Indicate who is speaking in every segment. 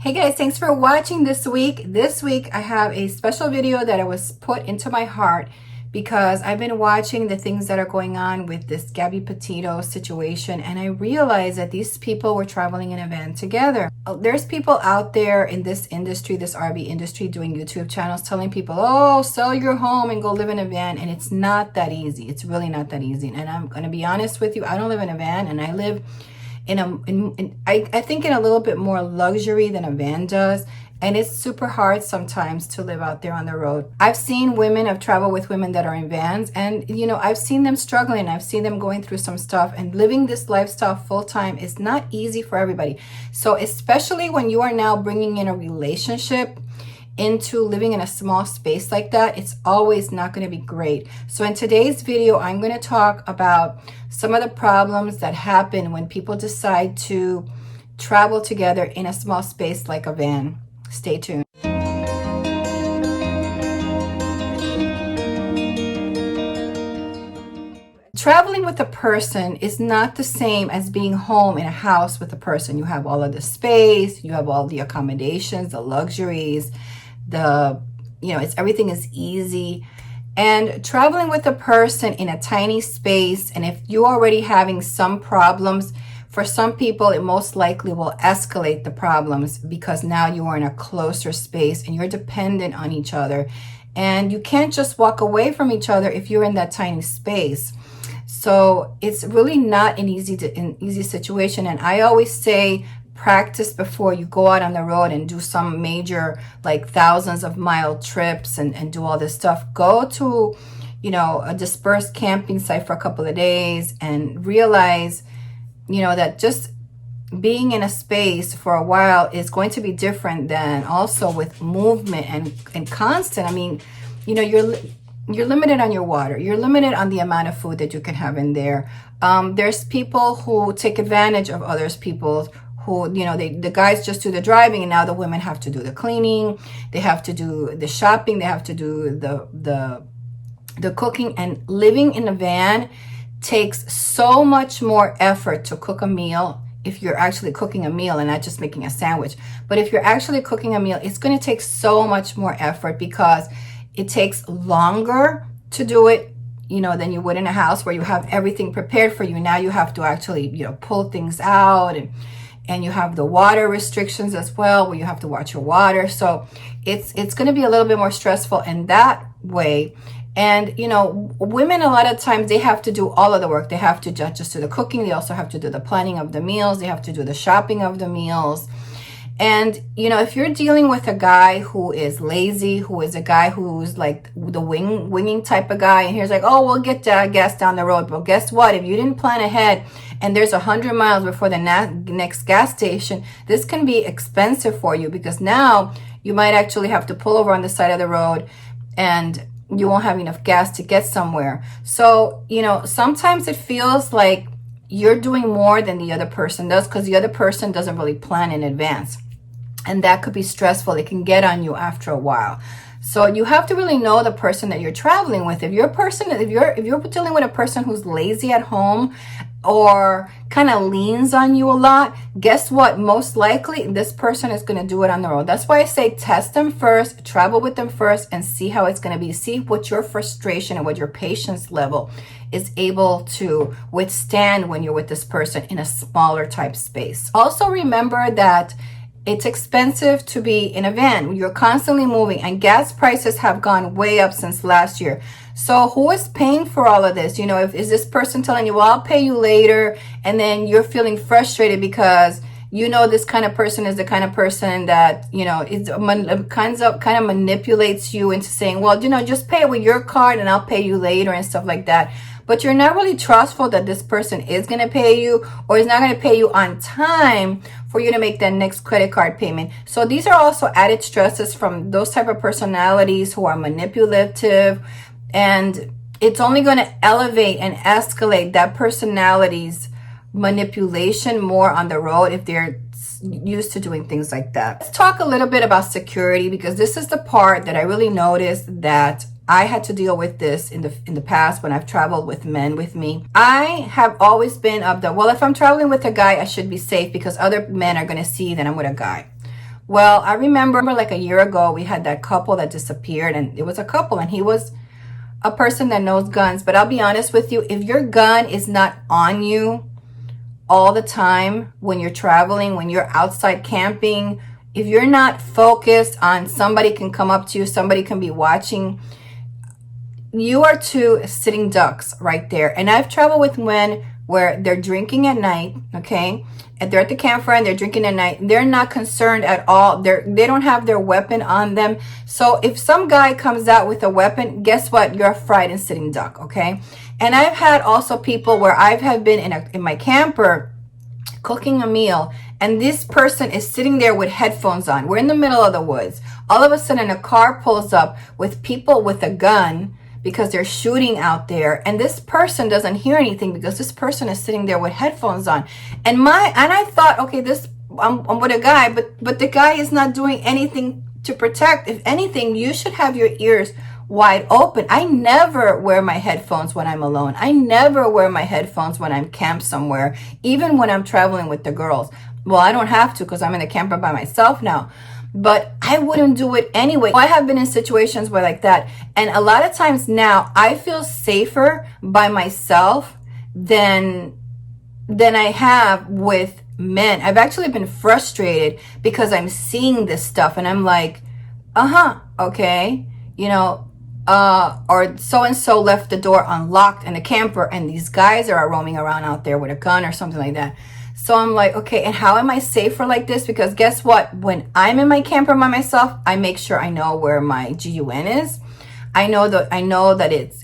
Speaker 1: Hey guys, thanks for watching this week. This week I have a special video that I was put into my heart because I've been watching the things that are going on with this Gabby Pettito situation, and I realized that these people were traveling in a van together. There's people out there in this industry, this RV industry, doing YouTube channels telling people, oh, sell your home and go live in a van, and it's not that easy. It's really not that easy. And I'm going to be honest with you, I don't live in a van, and I live I think in a little bit more luxury than a van does, and it's super hard sometimes to live out there on the road. I've seen women, I've traveled with women that are in vans, and I've seen them struggling. I've seen them going through some stuff, and living this lifestyle full-time is not easy for everybody. So especially when you are now bringing in a relationship into living in a small space like that, it's always not going to be great. So in today's video, I'm going to talk about some of the problems that happen when people decide to travel together in a small space like a van. Stay tuned. Traveling with a person is not the same as being home in a house with a person. You have all of the space, you have all the accommodations, the luxuries, everything is easy. And traveling with a person in a tiny space, and if you're already having some problems, for some people it most likely will escalate the problems because now you are in a closer space and you're dependent on each other, and you can't just walk away from each other if you're in that tiny space. So it's really not an easy situation. And I always say, practice before you go out on the road and do some major, like thousands of mile trips and do all this stuff. Go to, a dispersed camping site for a couple of days and realize, that just being in a space for a while is going to be different than also with movement and constant. I mean, you're limited on your water. You're limited on the amount of food that you can have in there. There's people who take advantage of others people who, the guys just do the driving, and now the women have to do the cleaning. They have to do the shopping. They have to do the cooking. And living in a van takes so much more effort to cook a meal. If you're actually cooking a meal and not just making a sandwich, but if you're actually cooking a meal, it's going to take so much more effort because it takes longer to do it, than you would in a house where you have everything prepared for you. Now you have to actually, pull things out, and you have the water restrictions as well, where you have to watch your water. So it's going to be a little bit more stressful in that way. And, women, a lot of times, they have to do all of the work. They have to just do the cooking. They also have to do the planning of the meals. They have to do the shopping of the meals. And, if you're dealing with a guy who is lazy, who is a guy who's like the winging type of guy, and he's like, oh, we'll get gas down the road. But guess what? If you didn't plan ahead and there's 100 miles before the next gas station, this can be expensive for you because now you might actually have to pull over on the side of the road and you won't have enough gas to get somewhere. So, sometimes it feels like you're doing more than the other person does because the other person doesn't really plan in advance. And that could be stressful. It can get on you after a while. So you have to really know the person that you're traveling with. If you're dealing with a person who's lazy at home or kind of leans on you a lot, guess what? Most likely this person is going to do it on the road. That's why I say test them first, travel with them first, and see how it's going to be. See what your frustration and what your patience level is able to withstand when you're with this person in a smaller type space. Also remember that it's expensive to be in a van. You're constantly moving, and gas prices have gone way up since last year. So who is paying for all of this? Is this person telling you, well, I'll pay you later, and then you're feeling frustrated because this kind of person is the kind of person that, kind of manipulates you into saying, well, just pay it with your card and I'll pay you later and stuff like that. But you're not really trustful that this person is going to pay you or is not going to pay you on time for you to make that next credit card payment. So these are also added stresses from those type of personalities who are manipulative, and it's only going to elevate and escalate that personality's manipulation more on the road if they're used to doing things like that. Let's talk a little bit about security, because this is the part that I really noticed that I had to deal with this in the past when I've traveled with men with me. I have always been of the, well, if I'm traveling with a guy, I should be safe because other men are going to see that I'm with a guy. Well, I remember like a year ago, we had that couple that disappeared, and it was a couple, and he was a person that knows guns. But I'll be honest with you, if your gun is not on you all the time when you're traveling, when you're outside camping, if you're not focused on somebody can come up to you, somebody can be watching, you are two sitting ducks right there. And I've traveled with men where they're drinking at night, okay? And they're at the campfire and they're drinking at night. They're not concerned at all. They don't have their weapon on them. So if some guy comes out with a weapon, guess what? You're a frightened sitting duck, okay? And I've had also people where I have been in my camper cooking a meal, and this person is sitting there with headphones on. We're in the middle of the woods. All of a sudden, a car pulls up with people with a gun because they're shooting out there, and this person doesn't hear anything because this person is sitting there with headphones on. And I thought, okay, I'm with a guy, but the guy is not doing anything to protect. If anything, you should have your ears wide open. I never wear my headphones when I'm alone. I never wear my headphones when I'm camped somewhere, even when I'm traveling with the girls. Well, I don't have to because I'm in a camper by myself now, but I wouldn't do it anyway. I have been in situations where like that, and a lot of times now I feel safer by myself than I have with men. I've actually been frustrated because I'm seeing this stuff and I'm like, okay, or so-and-so left the door unlocked in the camper and these guys are roaming around out there with a gun or something like that. So I'm like, okay, and how am I safer like this? Because guess what? When I'm in my camper by myself, I make sure I know where my GUN is. I know that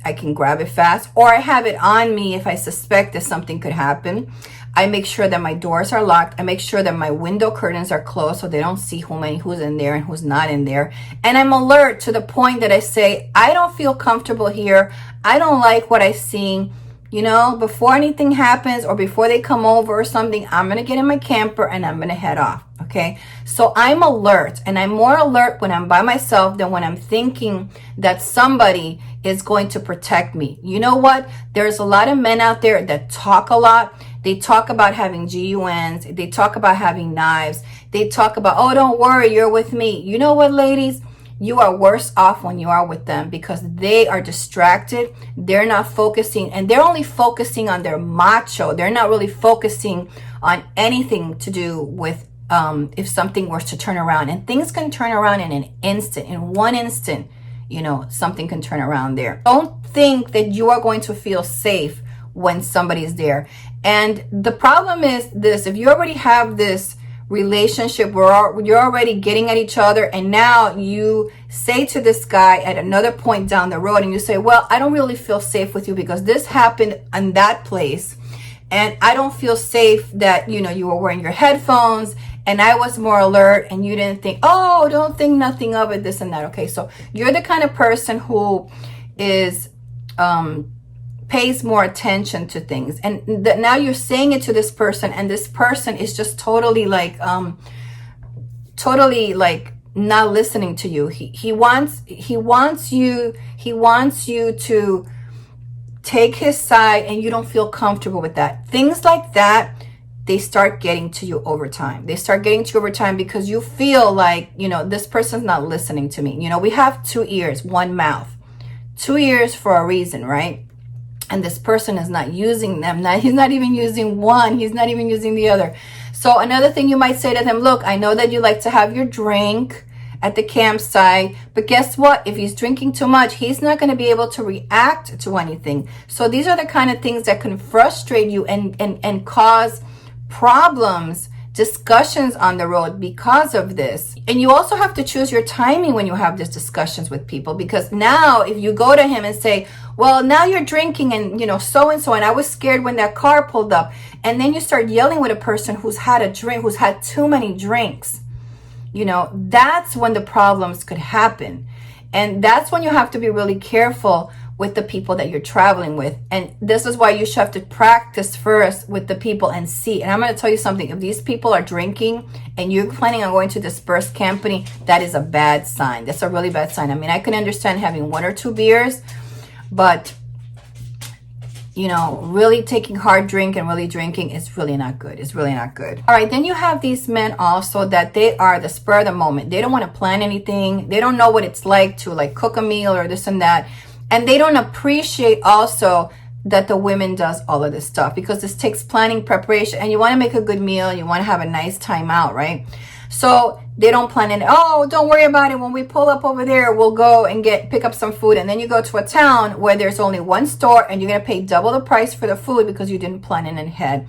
Speaker 1: I can grab it fast, or I have it on me if I suspect that something could happen. I make sure that my doors are locked. I make sure that my window curtains are closed so they don't see who's in there and who's not in there. And I'm alert to the point that I say, I don't feel comfortable here. I don't like what I'm seeing. Before anything happens or before they come over or something, I'm going to get in my camper and I'm going to head off. Okay. So I'm alert, and I'm more alert when I'm by myself than when I'm thinking that somebody is going to protect me. You know what? There's a lot of men out there that talk a lot. They talk about having GUNs. They talk about having knives. They talk about, oh, don't worry, you're with me. You know what, ladies? You are worse off when you are with them because they are distracted. They're not focusing, and they're only focusing on their macho. They're not really focusing on anything to do with if something were to turn around. And things can turn around in an instant. In one instant, something can turn around there. Don't think that you are going to feel safe when somebody's there. And the problem is this: if you already have this relationship where you're already getting at each other, and now you say to this guy at another point down the road, and you say, well, I don't really feel safe with you because this happened in that place, and I don't feel safe that you were wearing your headphones and I was more alert and you didn't think, oh, don't think nothing of it, this and that. Okay, so you're the kind of person who is pays more attention to things, and now you're saying it to this person, and this person is just totally like not listening to you. He wants you to take his side, and you don't feel comfortable with that. Things like that, they start getting to you over time. They start getting to you over time because you feel like, this person's not listening to me. We have 2 ears, 1 mouth. 2 ears for a reason, right? And this person is not using them. He's not even using one. He's not even using the other. So another thing you might say to them, look, I know that you like to have your drink at the campsite, but guess what? If he's drinking too much, he's not going to be able to react to anything. So these are the kind of things that can frustrate you and cause problems, discussions on the road because of this. And you also have to choose your timing when you have these discussions with people, because now if you go to him and say, well, now you're drinking and so-and-so, and I was scared when that car pulled up, and then you start yelling with a person who's had a drink, who's had too many drinks, that's when the problems could happen. And that's when you have to be really careful with the people that you're traveling with. And this is why you should have to practice first with the people and see. And I'm going to tell you something. If these people are drinking and you're planning on going to dispersed camping, that is a bad sign. That's a really bad sign. I mean, I can understand having 1 or 2 beers, but you know, really taking hard drink and really drinking is really not good. It's really not good. All right, then you have these men also that they are the spur of the moment. They don't want to plan anything. They don't know what it's like to like cook a meal or this and that. And they don't appreciate also that the women does all of this stuff, because this takes planning, preparation, and you want to make a good meal. You want to have a nice time out, right? So they don't plan it. Oh, don't worry about it. When we pull up over there, we'll go and pick up some food. And then you go to a town where there's only one store and you're going to pay double the price for the food because you didn't plan it ahead.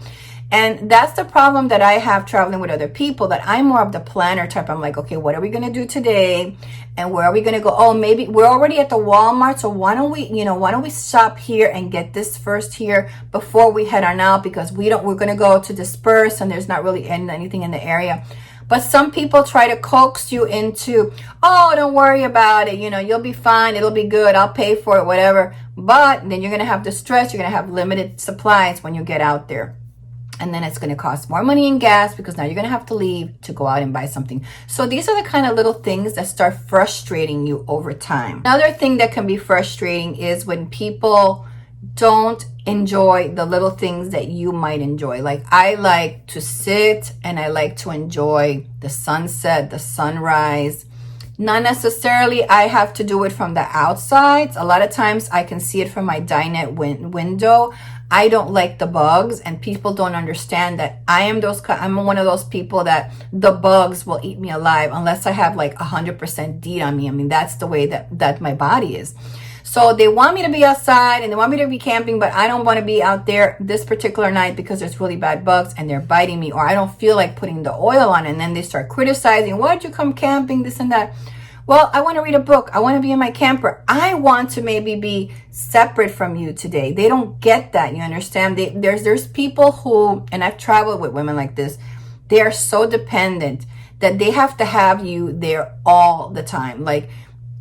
Speaker 1: And that's the problem that I have traveling with other people, that I'm more of the planner type. I'm like, okay, what are we going to do today? And where are we going to go? Oh, maybe we're already at the Walmart. So why don't we shop here and get this first here before we head on out? Because we're going to go to disperse and there's not really anything in the area. But some people try to coax you into, oh, don't worry about it. You know, you'll be fine. It'll be good. I'll pay for it, whatever. But then you're going to have the stress. You're going to have limited supplies when you get out there. And then it's going to cost more money in gas because now you're going to have to leave to go out and buy something. So these are the kind of little things that start frustrating you over time. Another thing that can be frustrating is when people don't enjoy the little things that you might enjoy. Like, I like to sit and I like to enjoy the sunset, the sunrise. Not necessarily I have to do it from the outside. A lot of times I can see it from my dinette window. I don't like the bugs, and people don't understand that I'm one of those people that the bugs will eat me alive unless I have like 100% DEET on me. I mean, that's the way that my body is. So they want me to be outside and they want me to be camping, but I don't want to be out there this particular night because there's really bad bugs and they're biting me, or I don't feel like putting the oil on. And then they start criticizing, why'd you come camping, this and that. Well, I want to read a book. I want to be in my camper. I want to maybe be separate from you today. They don't get that. You understand? There's people who, and I've traveled with women like this, they are so dependent that they have to have you there all the time. Like,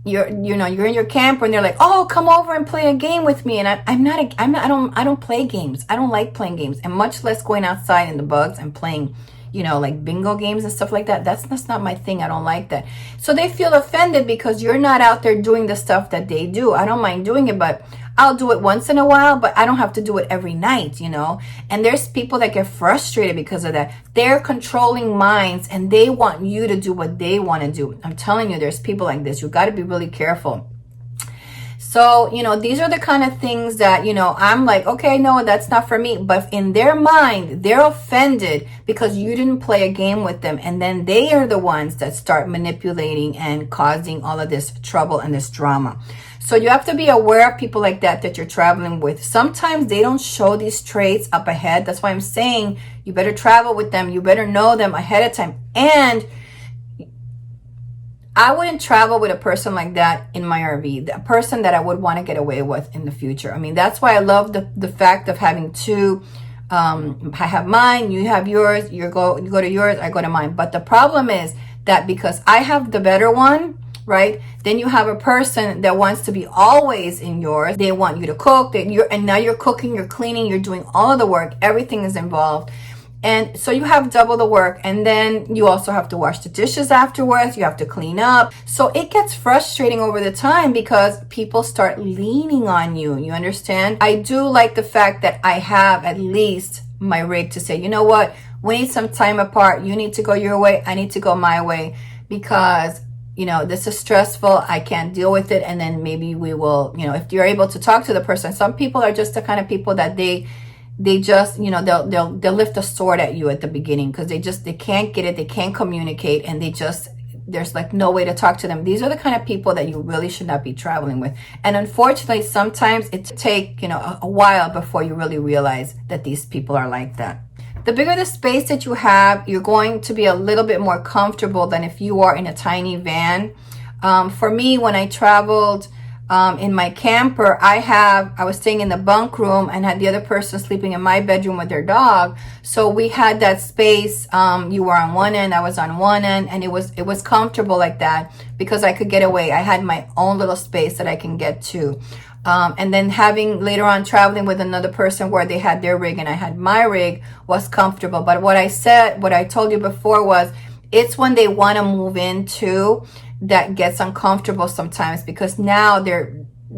Speaker 1: you're in your camper and they're like, oh, come over and play a game with me. And I don't play games. I don't like playing games, and much less going outside in the bugs and playing, like bingo games and stuff like that. That's not my thing. I don't like that. So they feel offended because you're not out there doing the stuff that they do. I don't mind doing it, but I'll do it once in a while, but I don't have to do it every night, And there's people that get frustrated because of that. They're controlling minds and they want you to do what they want to do. I'm telling you, there's people like this. You got to be really careful. So, these are the kind of things that, I'm like, okay, no, that's not for me. But in their mind, they're offended because you didn't play a game with them. And then they are the ones that start manipulating and causing all of this trouble and this drama. So you have to be aware of people like that you're traveling with. Sometimes they don't show these traits up ahead. That's why I'm saying you better travel with them. You better know them ahead of time. And I wouldn't travel with a person like that in my RV, a person that I would want to get away with in the future. I mean, that's why I love the fact of having two. I have mine, you have yours, you go to yours, I go to mine. But the problem is that because I have the better one, right? Then you have a person that wants to be always in yours. They want you to cook, and now you're cooking, you're cleaning, you're doing all of the work. Everything is involved. And so you have double the work, and then you also have to wash the dishes afterwards. You have to clean up. So it gets frustrating over the time because people start leaning on you. You understand? I do like the fact that I have at least my rig to say, you know what? We need some time apart. You need to go your way. I need to go my way because, this is stressful. I can't deal with it. And then maybe we will, if you're able to talk to the person. Some people are just the kind of people that they just, they'll lift a sword at you at the beginning because they can't get it. They can't communicate, and there's like no way to talk to them. These are the kind of people that you really should not be traveling with. And unfortunately, sometimes it takes, a while before you really realize that these people are like that. The bigger the space that you have, you're going to be a little bit more comfortable than if you are in a tiny van. For me, when I traveled, in my camper, I was staying in the bunk room and had the other person sleeping in my bedroom with their dog. So we had that space. You were on one end, I was on one end, and it was comfortable like that because I could get away. I had my own little space that I can get to. And then later on traveling with another person where they had their rig and I had my rig was comfortable. But what I told you before was, it's when they want to move in too that gets uncomfortable sometimes because now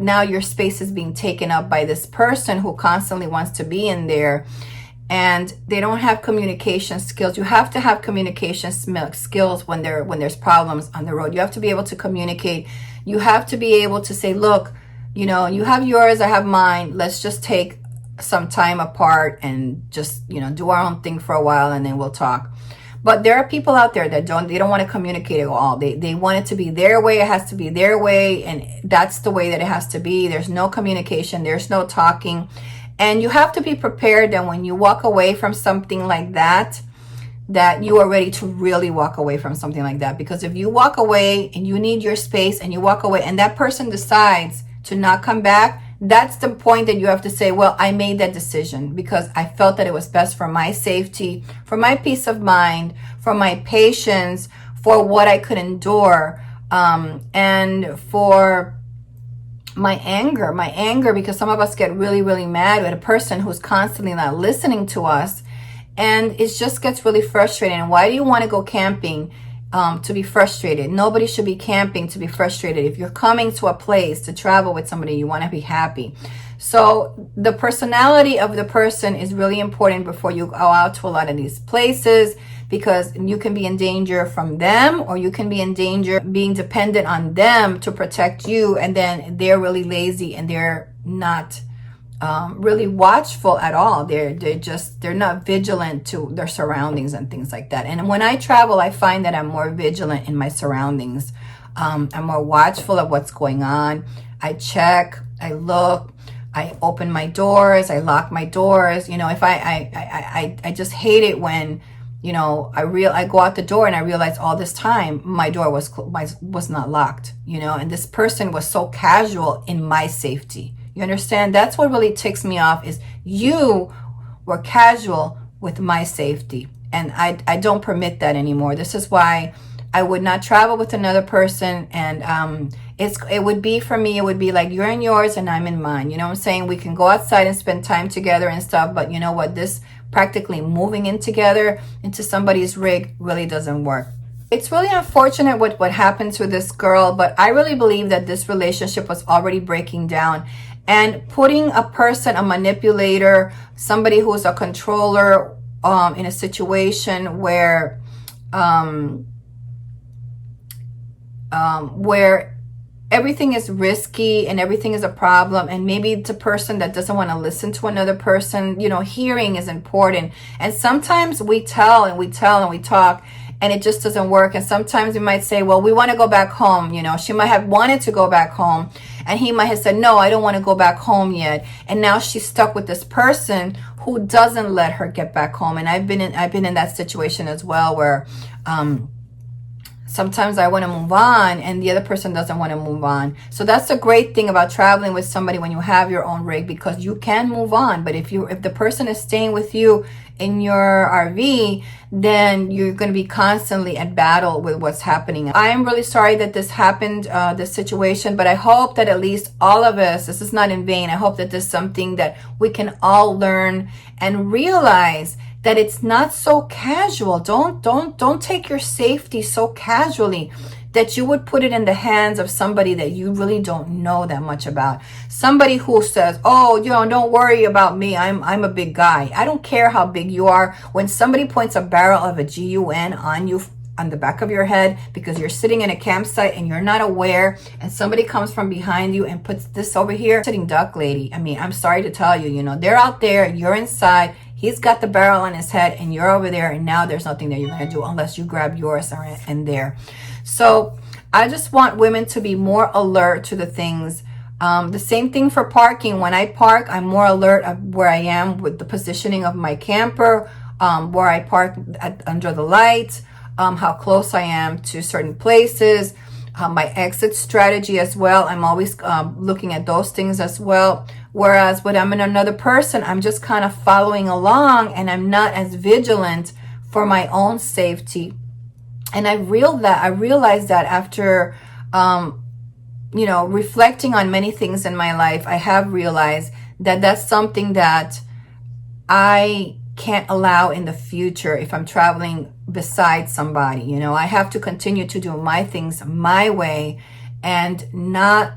Speaker 1: now your space is being taken up by this person who constantly wants to be in there, and they don't have communication skills. You have to have communication skills when there's problems on the road. You have to be able to communicate. You have to be able to say, look, you know, you have yours, I have mine. Let's just take some time apart and just, you know, do our own thing for a while, and then we'll talk. But there are people out there that don't want to communicate at all. They want it to be their way. It has to be their way, and that's the way that it has to be. There's no communication. There's no talking. And you have to be prepared that when you walk away from something like that, that you are ready to really walk away from something like that. Because if you walk away and you need your space and you walk away and that person decides to not come back, that's the point that you have to say, well, I made that decision because I felt that it was best for my safety, for my peace of mind, for my patience, for what I could endure, and for my anger, because some of us get really, really mad at a person who's constantly not listening to us, and it just gets really frustrating. And why do you want to go camping? To be frustrated. Nobody should be camping to be frustrated. If you're coming to a place to travel with somebody, you want to be happy. So the personality of the person is really important before you go out to a lot of these places, because you can be in danger from them, or you can be in danger being dependent on them to protect you, and then they're really lazy and they're not really watchful at all. They're not vigilant to their surroundings and things like that. And when I travel, I find that I'm more vigilant in my surroundings. I'm more watchful of what's going on. I check, I look, I open my doors, I lock my doors. You know, if I just hate it when, you know, I go out the door and I realize all this time my door was not locked, you know, and this person was so casual in my safety. You understand? That's what really ticks me off, is you were casual with my safety. And I don't permit that anymore. This is why I would not travel with another person. And it would be, for me, it would be like you're in yours and I'm in mine. You know what I'm saying? We can go outside and spend time together and stuff. But you know what? This practically moving in together into somebody's rig really doesn't work. It's really unfortunate what happened to this girl, but I really believe that this relationship was already breaking down. And putting a person, a manipulator, somebody who's a controller, in a situation where everything is risky and everything is a problem, and maybe it's a person that doesn't want to listen to another person. You know, hearing is important. And sometimes we tell and we talk, and it just doesn't work. And sometimes we might say, well, we want to go back home. You know, she might have wanted to go back home, and he might have said, no, I don't want to go back home yet. And now she's stuck with this person who doesn't let her get back home. And I've been in that situation as well, where sometimes I want to move on and the other person doesn't want to move on. So that's a great thing about traveling with somebody when you have your own rig, because you can move on. But if the person is staying with you in your RV, then you're going to be constantly at battle with what's happening. I am really sorry that this happened, this situation, but I hope that at least all of us, this is not in vain. I hope that this is something that we can all learn and realize that it's not so casual. Don't take your safety so casually that you would put it in the hands of somebody that you really don't know that much about. Somebody who says, oh, you know, don't worry about me. I'm a big guy. I don't care how big you are. When somebody points a barrel of a gun on you, on the back of your head, because you're sitting in a campsite and you're not aware, and somebody comes from behind you and puts this over here, sitting duck lady. I mean, I'm sorry to tell you, you know, they're out there, you're inside. He's got the barrel on his head and you're over there, and now there's nothing that you're going to do unless you grab yours and there. So I just want women to be more alert to the things. The same thing for parking. When I park, I'm more alert of where I am with the positioning of my camper, where I park under the lights, how close I am to certain places, my exit strategy as well. I'm always looking at those things as well. Whereas when I'm in another person, I'm just kind of following along and I'm not as vigilant for my own safety. And I realized that after, you know, reflecting on many things in my life, I have realized that that's something that I can't allow in the future if I'm traveling beside somebody. You know, I have to continue to do my things my way and not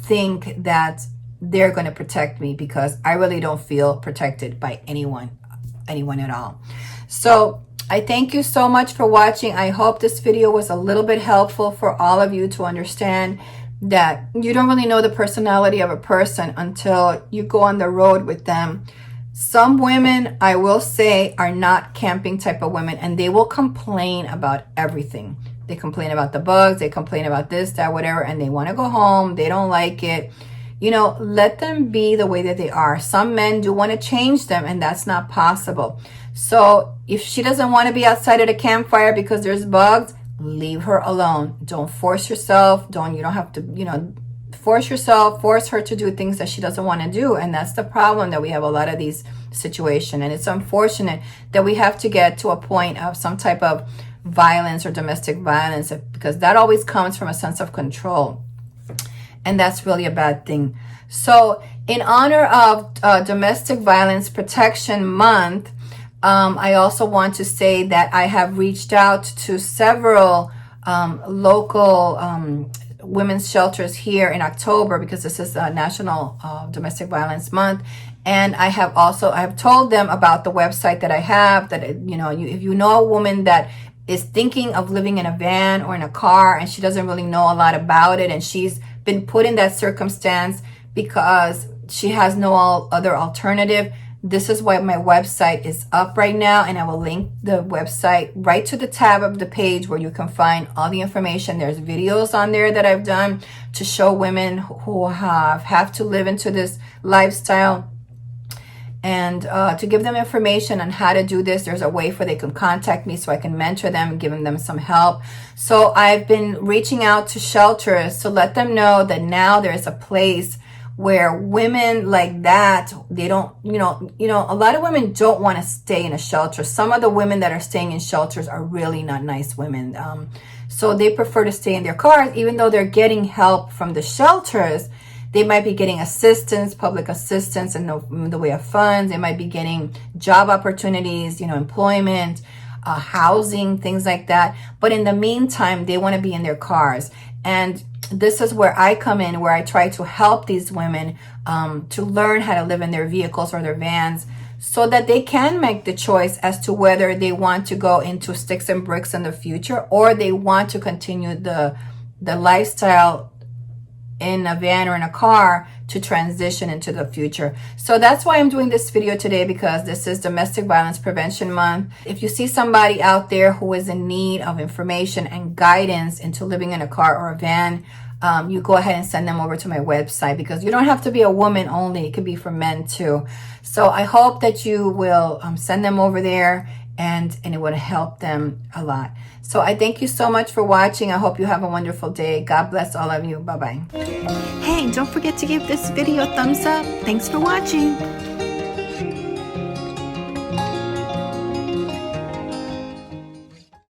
Speaker 1: think that they're going to protect me, because I really don't feel protected by anyone at all. So I thank you so much for watching. I hope this video was a little bit helpful for all of you to understand that you don't really know the personality of a person until you go on the road with them. Some women, I will say, are not camping type of women, and they will complain about everything. They complain about the bugs, they complain about this, that, whatever, and they want to go home. They don't like it. You know, let them be the way that they are. Some men do want to change them, and that's not possible. So if she doesn't want to be outside of the campfire because there's bugs, leave her alone. Don't force yourself. You don't have to, you know, force her to do things that she doesn't want to do. And that's the problem, that we have a lot of these situations. And it's unfortunate that we have to get to a point of some type of violence or domestic violence, because that always comes from a sense of control. And that's really a bad thing. So in honor of Domestic Violence Protection Month, I also want to say that I have reached out to several local women's shelters here in October, because this is National Domestic Violence Month. And I have told them about the website that I have, that, you know, if you know a woman that is thinking of living in a van or in a car and she doesn't really know a lot about it, and she's been put in that circumstance because she has no other alternative, this is why my website is up right now, and I will link the website right to the tab of the page where you can find all the information. There's videos on there that I've done to show women who have to live into this lifestyle, and to give them information on how to do this. There's a way for they can contact me so I can mentor them and giving them some help. So I've been reaching out to shelters to let them know that now there's a place where women like that, they don't, you know, a lot of women don't want to stay in a shelter. Some of the women that are staying in shelters are really not nice women. So they prefer to stay in their cars, even though they're getting help from the shelters. They might be getting assistance, public assistance in the way of funds. They might be getting job opportunities, you know, employment, housing, things like that. But in the meantime, they want to be in their cars. And this is where I come in, where I try to help these women to learn how to live in their vehicles or their vans, so that they can make the choice as to whether they want to go into sticks and bricks in the future, or they want to continue the lifestyle in a van or in a car to transition into the future. So that's why I'm doing this video today, because this is Domestic Violence Prevention Month. If you see somebody out there who is in need of information and guidance into living in a car or a van, you go ahead and send them over to my website, because you don't have to be a woman only. It could be for men too. So I hope that you will send them over there, and it would help them a lot. So I thank you so much for watching. I hope you have a wonderful day. God bless all of you. Bye-bye. Hey, don't forget to give this video a thumbs up. Thanks for watching.